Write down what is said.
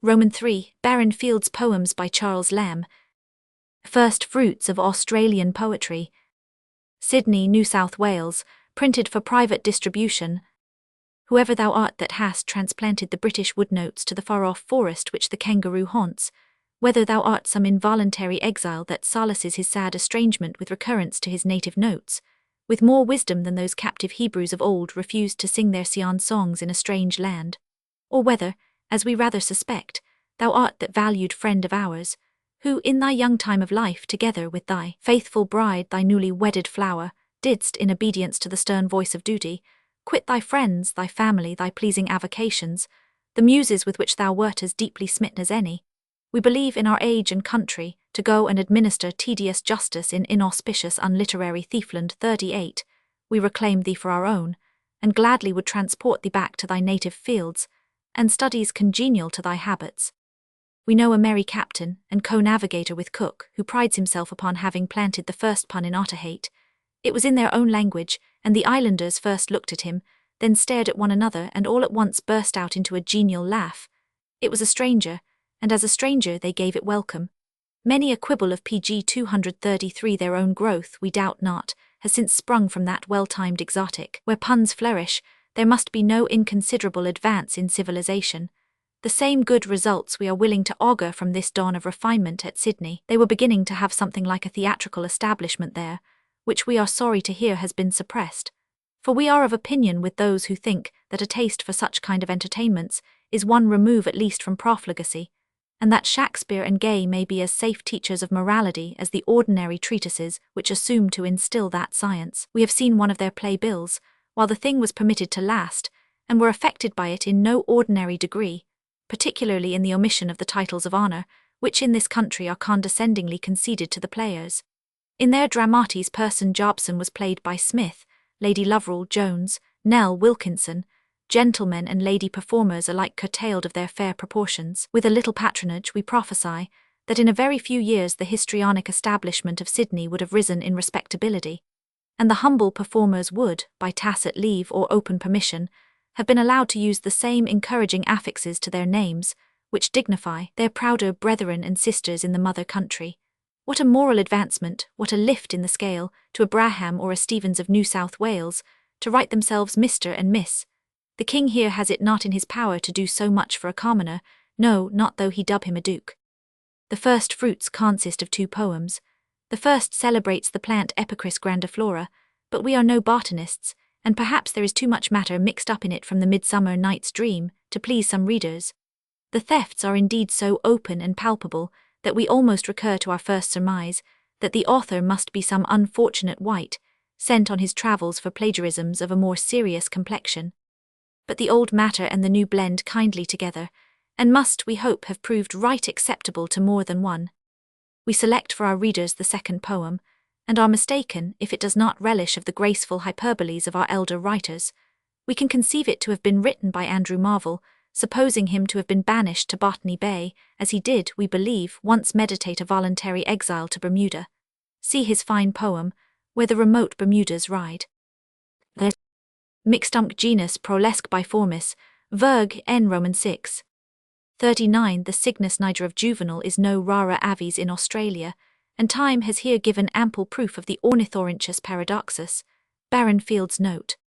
Roman 3. Barron Field's Poems by Charles Lamb. First Fruits of Australian Poetry. Sydney, New South Wales, printed for private distribution. Whoever thou art that hast transplanted the British woodnotes to the far-off forest which the kangaroo haunts, whether thou art some involuntary exile that solaces his sad estrangement with recurrence to his native notes, with more wisdom than those captive Hebrews of old refused to sing their Sion songs in a strange land, or whether, as we rather suspect, thou art that valued friend of ours, who in thy young time of life, together with thy faithful bride, thy newly wedded flower, didst, in obedience to the stern voice of duty, quit thy friends, thy family, thy pleasing avocations, the muses with which thou wert as deeply smitten as any. We believe in our age and country, to go and administer tedious justice in inauspicious unliterary Thiefland 38, we reclaim thee for our own, and gladly would transport thee back to thy native fields, and studies congenial to thy habits. We know a merry captain, and co-navigator with Cook, who prides himself upon having planted the first pun in Otaheite. It was in their own language, and the islanders first looked at him, then stared at one another and all at once burst out into a genial laugh. It was a stranger, and as a stranger they gave it welcome. Many a quibble of PG 233 their own growth, we doubt not, has since sprung from that well-timed exotic. Where puns flourish, there must be no inconsiderable advance in civilization. The same good results we are willing to augur from this dawn of refinement at Sydney. They were beginning to have something like a theatrical establishment there, which we are sorry to hear has been suppressed. For we are of opinion with those who think that a taste for such kind of entertainments is one remove at least from profligacy, and that Shakespeare and Gay may be as safe teachers of morality as the ordinary treatises which assume to instill that science. We have seen one of their play-bills, while the thing was permitted to last, and were affected by it in no ordinary degree, particularly in the omission of the titles of honour, which in this country are condescendingly conceded to the players. In their dramatis person Jobson was played by Smith, Lady Loverell Jones, Nell Wilkinson, gentlemen and lady performers alike curtailed of their fair proportions. With a little patronage we prophesy that in a very few years the histrionic establishment of Sydney would have risen in respectability, and the humble performers would, by tacit leave or open permission, have been allowed to use the same encouraging affixes to their names, which dignify their prouder brethren and sisters in the mother country. What a moral advancement, what a lift in the scale, to a Braham or a Stevens of New South Wales, to write themselves Mr. and Miss. The king here has it not in his power to do so much for a commoner, no, not though he dub him a duke. The first fruits consist of 2 poems. The first celebrates the plant Epicris grandiflora, but we are no botanists, and perhaps there is too much matter mixed up in it from the Midsummer Night's Dream to please some readers. The thefts are indeed so open and palpable that we almost recur to our first surmise, that the author must be some unfortunate wight, sent on his travels for plagiarisms of a more serious complexion. But the old matter and the new blend kindly together, and must, we hope, have proved right acceptable to more than one. We select for our readers the second poem, and are mistaken if it does not relish of the graceful hyperboles of our elder writers. We can conceive it to have been written by Andrew Marvell, supposing him to have been banished to Botany Bay, as he did, we believe, once meditate a voluntary exile to Bermuda. See his fine poem, Where the Remote Bermudas Ride. Mixtunc genus prolesque biformis, Virg. N. Roman 6. 39. The Cygnus niger of Juvenal is no rara avis in Australia, and time has here given ample proof of the ornithorhynchus paradoxus. Barron Field's note.